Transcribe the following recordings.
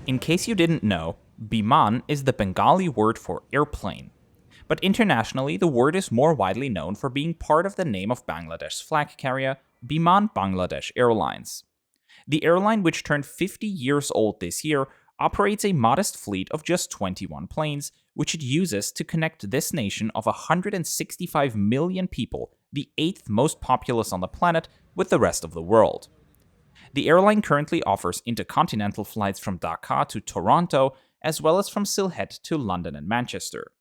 In case you didn't know, Biman is the Bengali word for airplane. But internationally, the word is more widely known for being part of the name of Bangladesh's flag carrier, Biman Bangladesh Airlines. The airline, which turned 50 years old this year, operates a modest fleet of just 21 planes, which it uses to connect this nation of 165 million people, the 8th most populous on the planet, with the rest of the world. The airline currently offers intercontinental flights from Dhaka to Toronto, as well as from Sylhet to London and Manchester.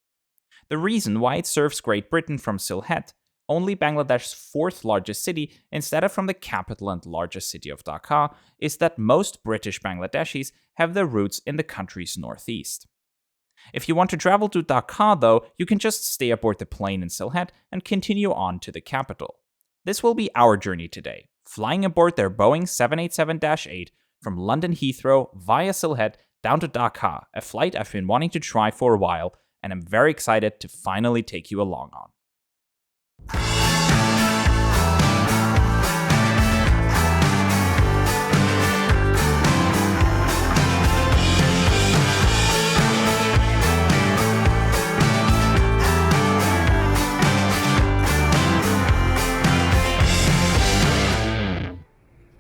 The reason why it serves Great Britain from Sylhet, only Bangladesh's 4th largest city, instead of from the capital and largest city of Dhaka, is that most British Bangladeshis have their roots in the country's northeast. If you want to travel to Dhaka, though, you can just stay aboard the plane in Sylhet and continue on to the capital. This will be our journey today, flying aboard their Boeing 787-8 from London Heathrow via Sylhet down to Dhaka, a flight I've been wanting to try for a while, and I'm very excited to finally take you along on.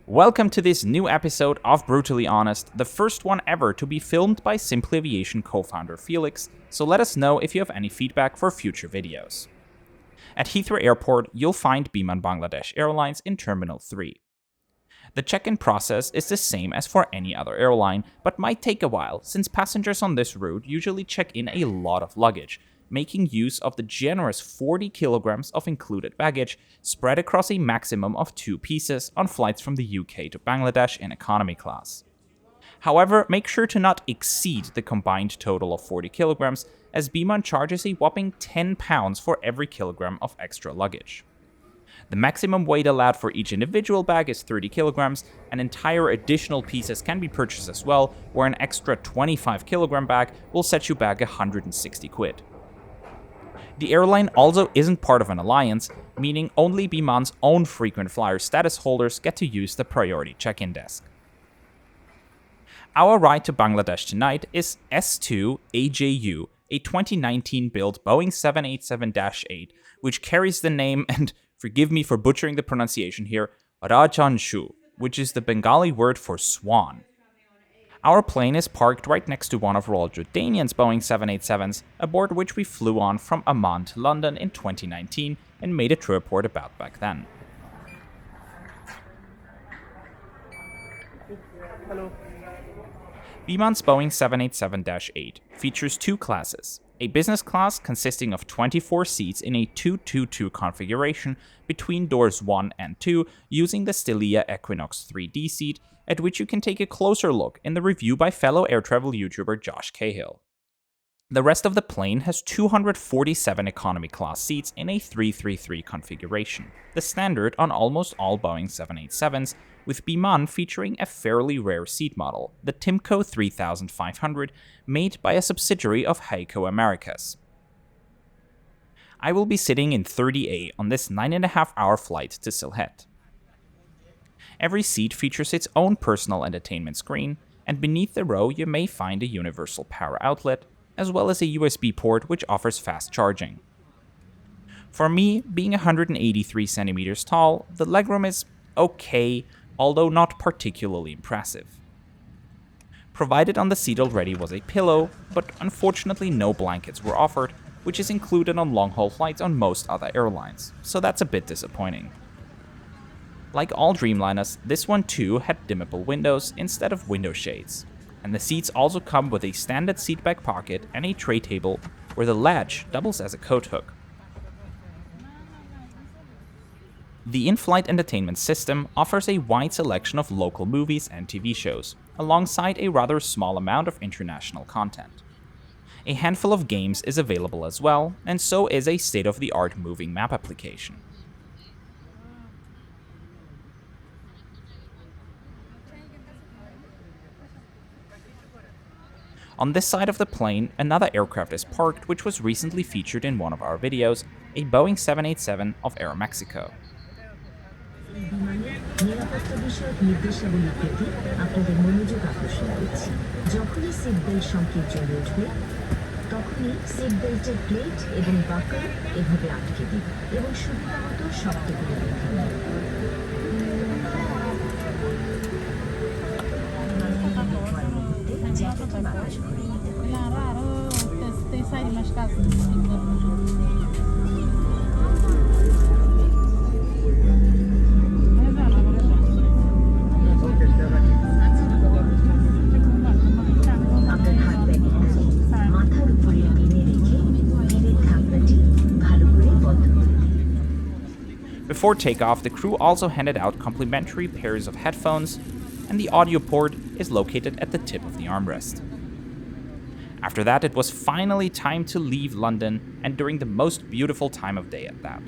Welcome to this new episode of Brutally Honest, the first one ever to be filmed by Simply Aviation co-founder Felix, so let us know if you have any feedback for future videos. At Heathrow Airport, you'll find Biman Bangladesh Airlines in Terminal 3. The check-in process is the same as for any other airline, but might take a while, since passengers on this route usually check in a lot of luggage, making use of the generous 40 kilograms of included baggage spread across a maximum of 2 pieces on flights from the UK to Bangladesh in economy class. However, make sure to not exceed the combined total of 40 kilograms, as Biman charges a whopping £10 for every kilogram of extra luggage. The maximum weight allowed for each individual bag is 30 kilograms, and entire additional pieces can be purchased as well, where an extra 25 kilogram bag will set you back 160 quid. The airline also isn't part of an alliance, meaning only Biman's own frequent flyer status holders get to use the priority check-in desk. Our ride to Bangladesh tonight is S2AJU, a 2019-built Boeing 787-8, which carries the name, and forgive me for butchering the pronunciation here, Rajanshu, which is the Bengali word for swan. Our plane is parked right next to one of Royal Jordanian's Boeing 787s, aboard which we flew on from Amman to London in 2019 and made a true report about back then. Hello. Biman's Boeing 787-8 features 2 classes, a business class consisting of 24 seats in a 222 configuration between doors 1 and 2 using the Stylia Equinox 3D seat, at which you can take a closer look in the review by fellow air travel YouTuber Josh Cahill. The rest of the plane has 247 economy class seats in a 333 configuration, the standard on almost all Boeing 787s, with Biman featuring a fairly rare seat model, the Timco 3500, made by a subsidiary of Heiko Americas. I will be sitting in 30A on this 9.5-hour flight to Sylhet. Every seat features its own personal entertainment screen, and beneath the row you may find a universal power outlet, as well as a USB port which offers fast charging. For me, being 183 centimeters tall, the legroom is okay, although not particularly impressive. Provided on the seat already was a pillow, but unfortunately no blankets were offered, which is included on long-haul flights on most other airlines, so that's a bit disappointing. Like all Dreamliners, this one too had dimmable windows instead of window shades, and the seats also come with a standard seatback pocket and a tray table where the latch doubles as a coat hook. The in-flight entertainment system offers a wide selection of local movies and TV shows, alongside a rather small amount of international content. A handful of games is available as well, and so is a state-of-the-art moving map application. On this side of the plane, another aircraft is parked which was recently featured in one of our videos, a Boeing 787 of Aeromexico. নিরাপত্তা বিষয়ক নির্দেশাবলী পেতে আপনাদের মনোযোগ আকর্ষণ করছি। যখনই seat belt সংকেত জ্বলে উঠবে তখনই সিট বেল্টের প্লেট এবং বাকল এভাবে আটকে দিন এবং সুবিধামতো শক্ত করে বেঁধে নিন। জ্যাকেটে বাতাস ভরে নিতে হবে। আপনার হাত ব্যাগের মাথার উপরে পিনে রেখে পিনের ঢাকনাটি ভালো করে বন্ধ করে দিন। Before takeoff, the crew also handed out complimentary pairs of headphones, and the audio port is located at the tip of the armrest. After that, it was finally time to leave London, and during the most beautiful time of day at that.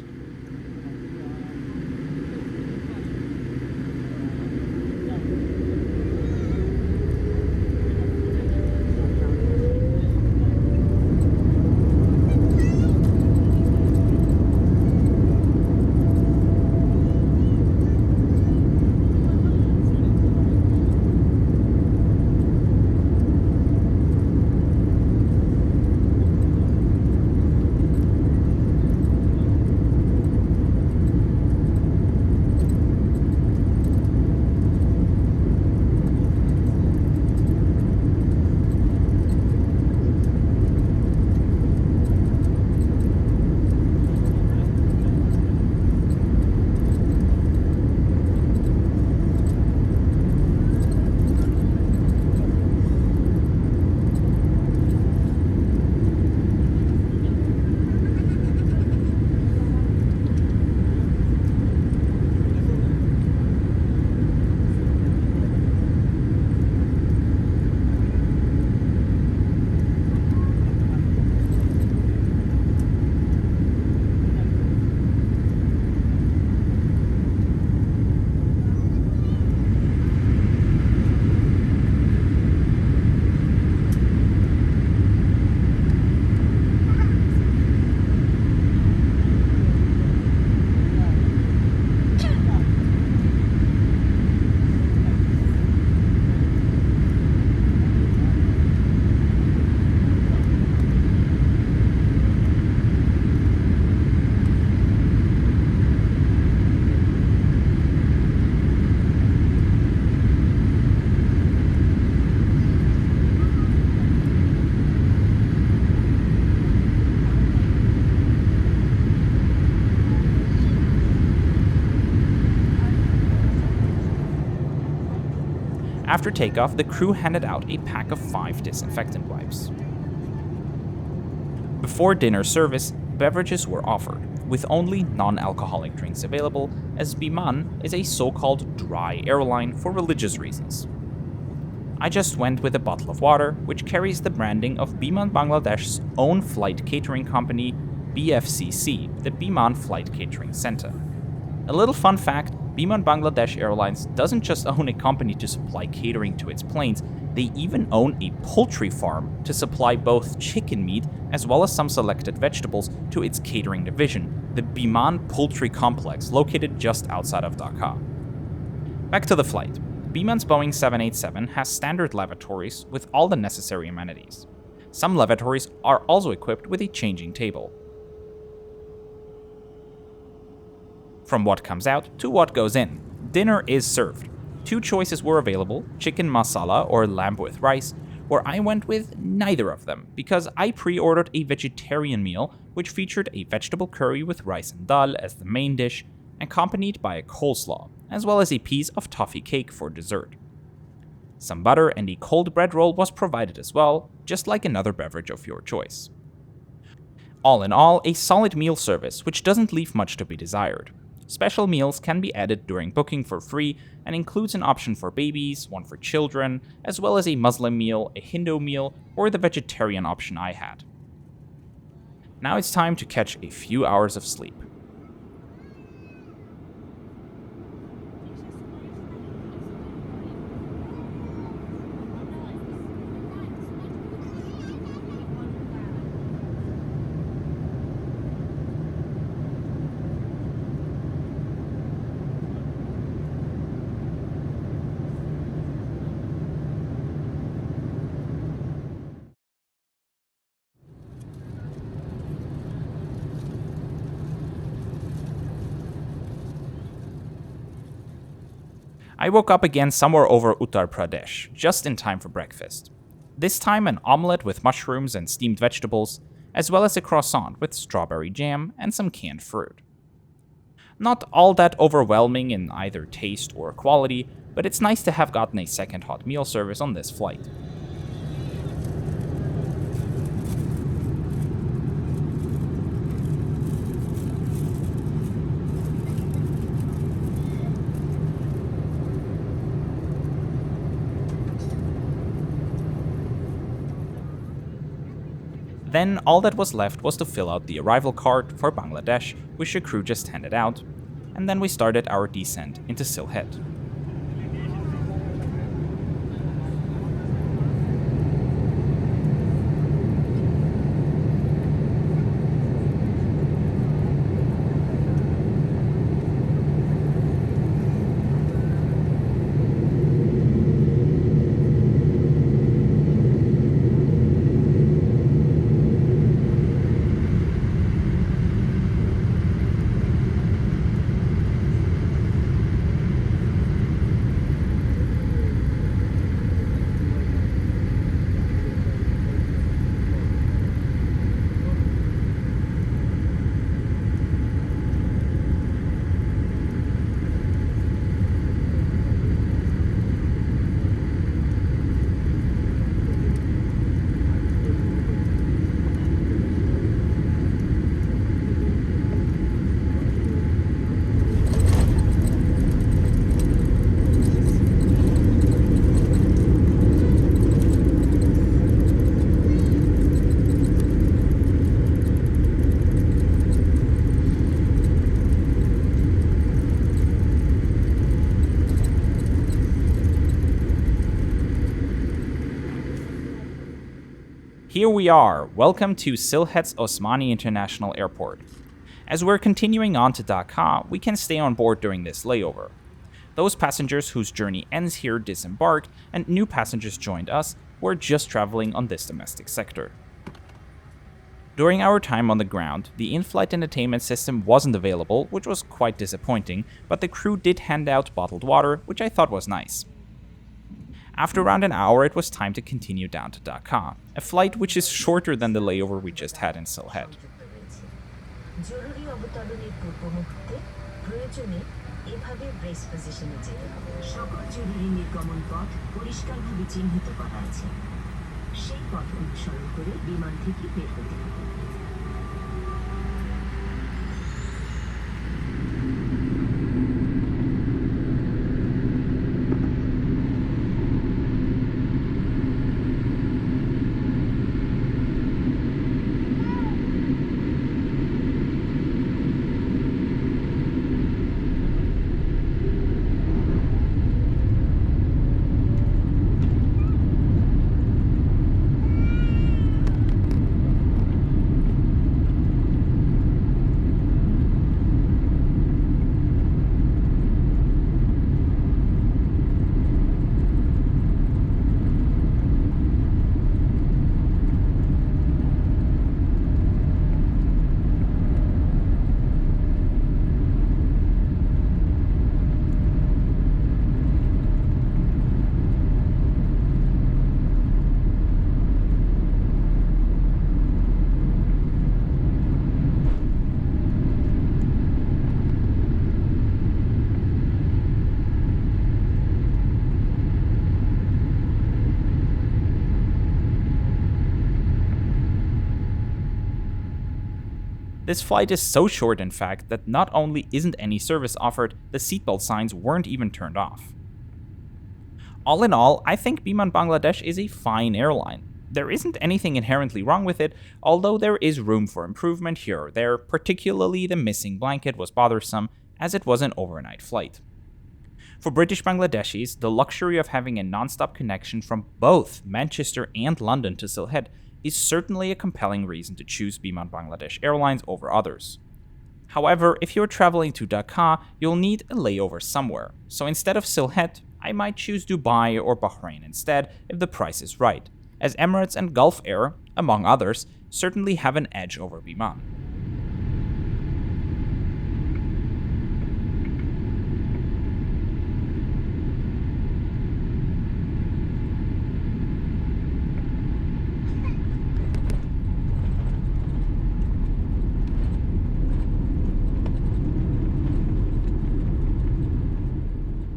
After takeoff, the crew handed out a pack of 5 disinfectant wipes. Before dinner service, beverages were offered, with only non-alcoholic drinks available, as Biman is a so-called dry airline for religious reasons. I just went with a bottle of water, which carries the branding of Biman Bangladesh's own flight catering company, BFCC, the Biman Flight Catering Center. A little fun fact, Biman Bangladesh Airlines doesn't just own a company to supply catering to its planes, they even own a poultry farm to supply both chicken meat as well as some selected vegetables to its catering division, the Biman Poultry Complex, located just outside of Dhaka. Back to the flight. Biman's Boeing 787 has standard lavatories with all the necessary amenities. Some lavatories are also equipped with a changing table. From what comes out to what goes in, dinner is served. 2 choices were available, chicken masala or lamb with rice, where I went with neither of them because I pre-ordered a vegetarian meal which featured a vegetable curry with rice and dal as the main dish, accompanied by a coleslaw, as well as a piece of toffee cake for dessert. Some butter and a cold bread roll was provided as well, just like another beverage of your choice. All in all, a solid meal service which doesn't leave much to be desired. Special meals can be added during booking for free and includes an option for babies, one for children, as well as a Muslim meal, a Hindu meal, or the vegetarian option I had. Now it's time to catch a few hours of sleep. I woke up again somewhere over Uttar Pradesh, just in time for breakfast. This time an omelette with mushrooms and steamed vegetables, as well as a croissant with strawberry jam and some canned fruit. Not all that overwhelming in either taste or quality, but it's nice to have gotten a second hot meal service on this flight. Then all that was left was to fill out the arrival card for Bangladesh, which the crew just handed out, and then we started our descent into Sylhet. Here we are, welcome to Sylhet's Osmani International Airport. As we're continuing on to Dhaka, we can stay on board during this layover. Those passengers whose journey ends here disembarked, and new passengers joined us who are just traveling on this domestic sector. During our time on the ground, the in-flight entertainment system wasn't available, which was quite disappointing, but the crew did hand out bottled water, which I thought was nice. After around an hour, it was time to continue down to Dhaka, a flight which is shorter than the layover we just had in Sylhet. This flight is so short, in fact, that not only isn't any service offered, the seatbelt signs weren't even turned off. All in all, I think Biman Bangladesh is a fine airline. There isn't anything inherently wrong with it, although there is room for improvement here or there, particularly the missing blanket was bothersome, as it was an overnight flight. For British Bangladeshis, the luxury of having a non-stop connection from both Manchester and London to Sylhet is certainly a compelling reason to choose Biman Bangladesh Airlines over others. However, if you're traveling to Dhaka, you'll need a layover somewhere, so instead of Sylhet, I might choose Dubai or Bahrain instead if the price is right, as Emirates and Gulf Air, among others, certainly have an edge over Biman.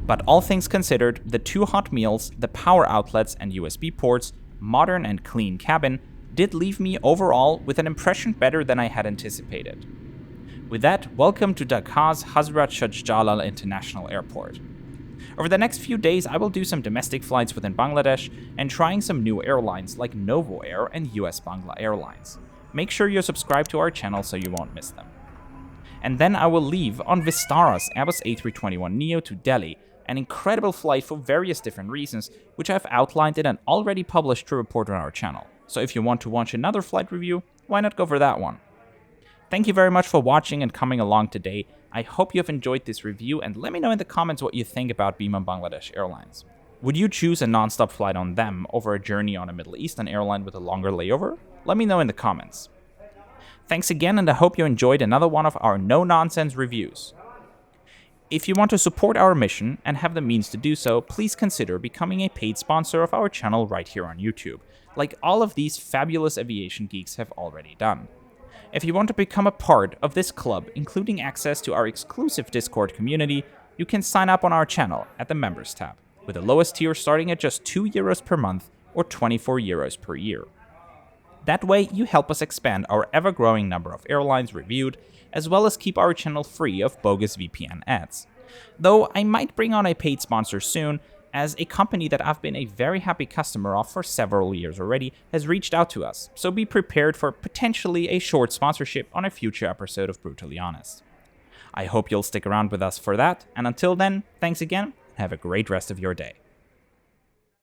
But all things considered, the 2 hot meals, the power outlets and USB ports, modern and clean cabin did leave me overall with an impression better than I had anticipated. With that, welcome to Dhaka's Hazrat Shahjalal International Airport. Over the next few days, I will do some domestic flights within Bangladesh and trying some new airlines like Novo Air and US Bangla Airlines. Make sure you're subscribed to our channel so you won't miss them. And then I will leave on Vistara's Airbus A321neo to Delhi, an incredible flight for various different reasons, which I've outlined in an already published true report on our channel. So if you want to watch another flight review, why not go for that one? Thank you very much for watching and coming along today. I hope you have enjoyed this review, and let me know in the comments what you think about Biman Bangladesh Airlines. Would you choose a non-stop flight on them over a journey on a Middle Eastern airline with a longer layover? Let me know in the comments. Thanks again, and I hope you enjoyed another one of our no-nonsense reviews. If you want to support our mission and have the means to do so, please consider becoming a paid sponsor of our channel right here on YouTube, like all of these fabulous aviation geeks have already done. If you want to become a part of this club, including access to our exclusive Discord community, you can sign up on our channel at the Members tab, with the lowest tier starting at just €2 per month or €24 per year. That way, you help us expand our ever-growing number of airlines reviewed, as well as keep our channel free of bogus VPN ads. Though I might bring on a paid sponsor soon, as a company that I've been a very happy customer of for several years already has reached out to us, so be prepared for potentially a short sponsorship on a future episode of Brutally Honest. I hope you'll stick around with us for that, and until then, thanks again, and have a great rest of your day.